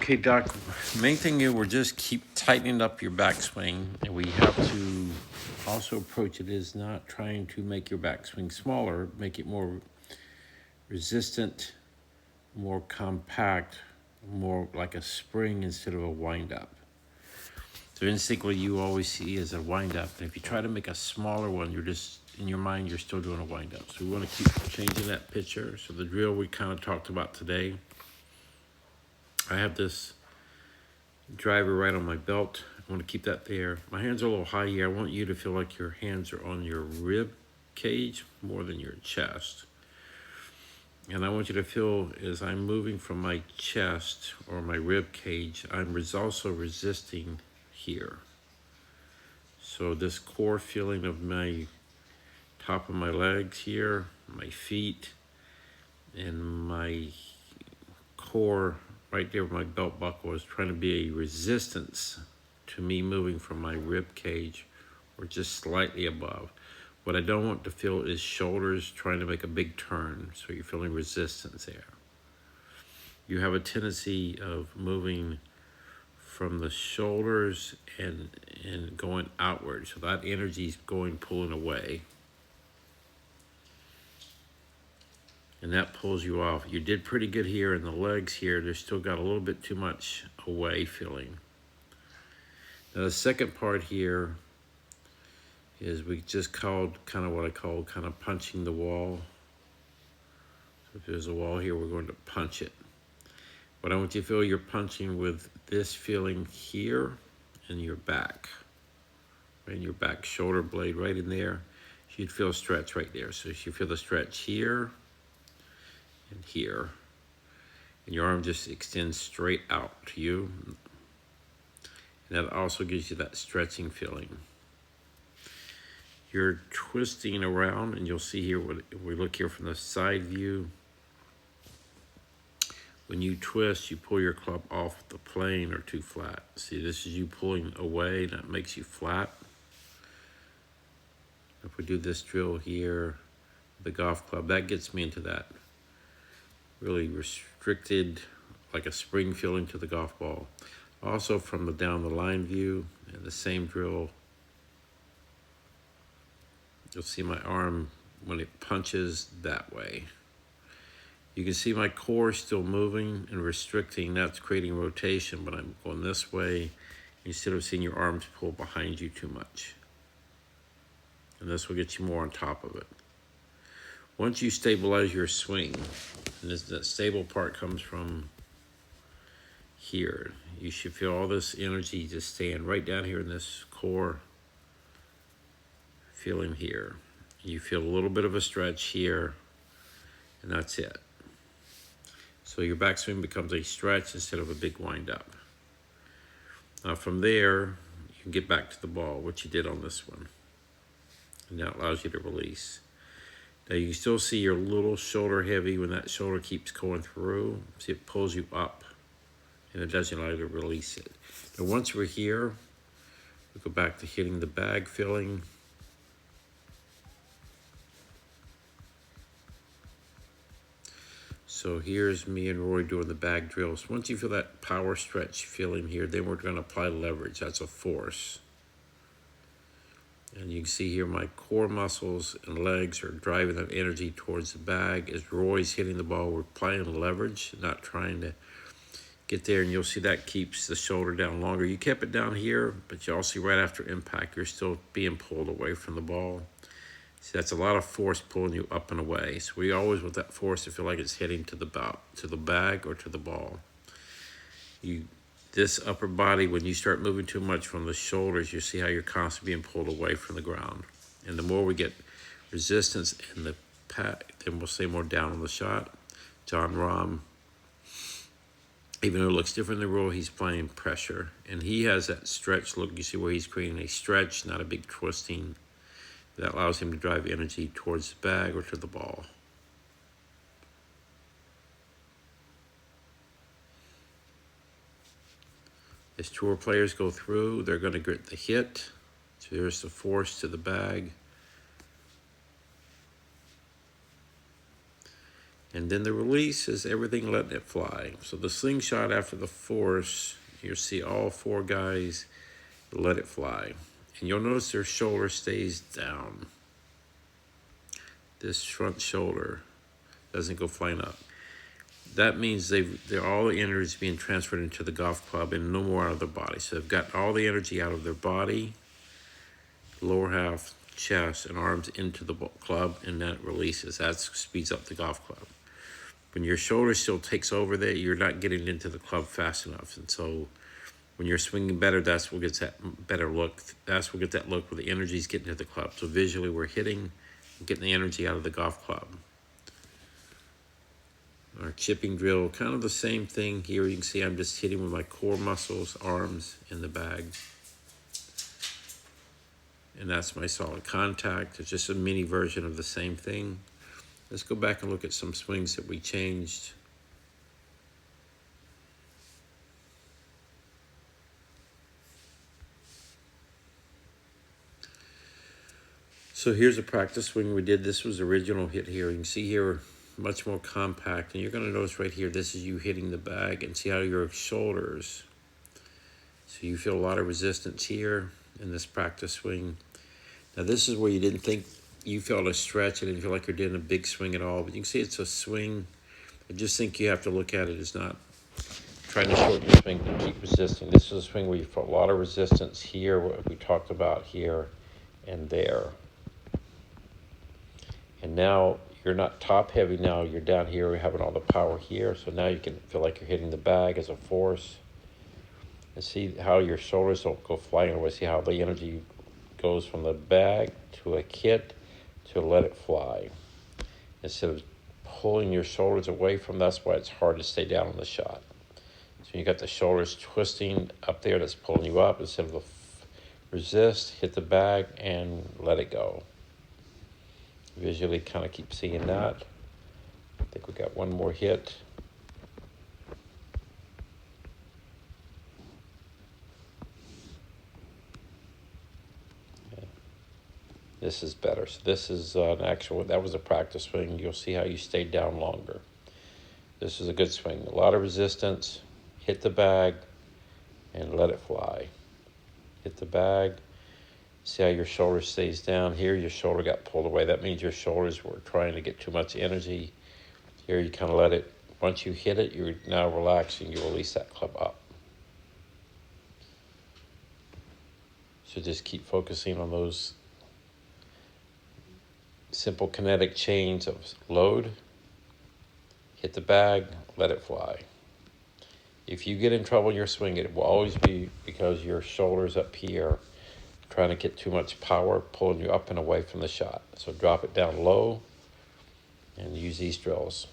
Okay, Doc, main thing is we're just keep tightening up your backswing, and we have to also approach it as not trying to make your backswing smaller, make it more resistant, more compact, more like a spring instead of a wind up. So instinctively you always see as a wind up, and if you try to make a smaller one, you're just, in your mind, you're still doing a wind up. So we want to keep changing that picture. So the drill we kind of talked about today, I have this driver right on my belt. I want to keep that there. My hands are a little high here. I want you to feel like your hands are on your rib cage more than your chest. And I want you to feel as I'm moving from my chest or my rib cage, I'm also resisting here. So this core feeling of my top of my legs here, my feet, and my core right there where my belt buckle is trying to be a resistance to me moving from my rib cage or just slightly above. What I don't want to feel is shoulders trying to make a big turn, so you're feeling resistance there. You have a tendency of moving from the shoulders and going outward, so that energy is pulling away. And that pulls you off. You did pretty good here in the legs here. There's still got a little bit too much away feeling. Now the second part here is we just called kind of what I call kind of punching the wall. So if there's a wall here, we're going to punch it. But I want you to feel you're punching with this feeling here in your back. Right in your back shoulder blade right in there. You'd feel a stretch right there. So you feel the stretch here and here. And your arm just extends straight out to you. And that also gives you that stretching feeling. You're twisting around, and you'll see here, if we look here from the side view, when you twist, you pull your club off the plane or too flat. See, this is you pulling away, that makes you flat. If we do this drill here, the golf club, that gets me into that really restricted, like a spring feeling to the golf ball. Also from the down the line view, and the same drill, you'll see my arm when it punches that way. You can see my core still moving and restricting. That's creating rotation, but I'm going this way instead of seeing your arms pull behind you too much. And this will get you more on top of it. Once you stabilize your swing, and that stable part comes from here, you should feel all this energy just staying right down here in this core feeling here. You feel a little bit of a stretch here, and that's it. So your backswing becomes a stretch instead of a big wind up. Now from there, you can get back to the ball, which you did on this one. And that allows you to release. Now you can still see you're a little shoulder heavy when that shoulder keeps going through. See, it pulls you up, and it doesn't allow you to release it. Now once we're here, we go back to hitting the bag filling. So here's me and Roy doing the bag drills. Once you feel that power stretch feeling here, then we're going to apply leverage. That's a force. And you can see here my core muscles and legs are driving that energy towards the bag. As Roy's hitting the ball, we're applying leverage, not trying to get there. And you'll see that keeps the shoulder down longer. You kept it down here, but you also see right after impact, you're still being pulled away from the ball. See, that's a lot of force pulling you up and away. So we always want that force to feel like it's hitting to the bag or to the ball. This upper body, when you start moving too much from the shoulders, you see how you're constantly being pulled away from the ground. And the more we get resistance in the pack, then we'll stay more down on the shot. Jon Rahm, even though it looks different in the rule, he's playing pressure. And he has that stretch look. You see where he's creating a stretch, not a big twisting. That allows him to drive energy towards the bag or to the ball. As tour players go through, they're going to get the hit. So there's the force to the bag. And then the release is everything letting it fly. So the slingshot after the force, you'll see all four guys let it fly. And you'll notice their shoulder stays down. This front shoulder doesn't go flying up. That means they're all the energy is being transferred into the golf club and no more out of their body. So they've got all the energy out of their body, lower half, chest, and arms into the club, and that releases. That speeds up the golf club. When your shoulder still takes over there, you're not getting into the club fast enough. And so when you're swinging better, that's what gets that better look. That's what gets that look where the energy's getting to the club. So visually, we're hitting and getting the energy out of the golf club. Our chipping drill, kind of the same thing here. You can see I'm just hitting with my core muscles, arms, in the bag. And that's my solid contact. It's just a mini version of the same thing. Let's go back and look at some swings that we changed. So here's a practice swing we did. This was the original hit here. You can see here, much more compact. And you're going to notice right here, this is you hitting the bag, and see how your shoulders. So you feel a lot of resistance here in this practice swing. Now this is where you didn't think you felt a stretch. You didn't feel like you're doing a big swing at all. But you can see it's a swing. I just think you have to look at it as not trying to shorten your swing, but keep resisting. This is a swing where you felt a lot of resistance here, what we talked about here and there. And now you're not top heavy now, you're down here, we're having all the power here. So now you can feel like you're hitting the bag as a force. And see how your shoulders don't go flying away. See how the energy goes from the bag to a hit to let it fly. Instead of pulling your shoulders away from, that's why it's hard to stay down on the shot. So you got the shoulders twisting up there, that's pulling you up. Instead of the resist, hit the bag and let it go. Visually kind of keep seeing that. I think we got one more hit. Okay. This is better. So this is an actual, that was a practice swing. You'll see how you stayed down longer. This is a good swing. A lot of resistance. Hit the bag and let it fly. Hit the bag. See how your shoulder stays down. Here your shoulder got pulled away. That means your shoulders were trying to get too much energy. Here you kind of let it, once you hit it, you're now relaxing. You release that club up. So just keep focusing on those simple kinetic chains of load, hit the bag, let it fly. If you get in trouble in your swing, it will always be because your shoulder's up here trying to get too much power, pulling you up and away from the shot. So drop it down low and use these drills.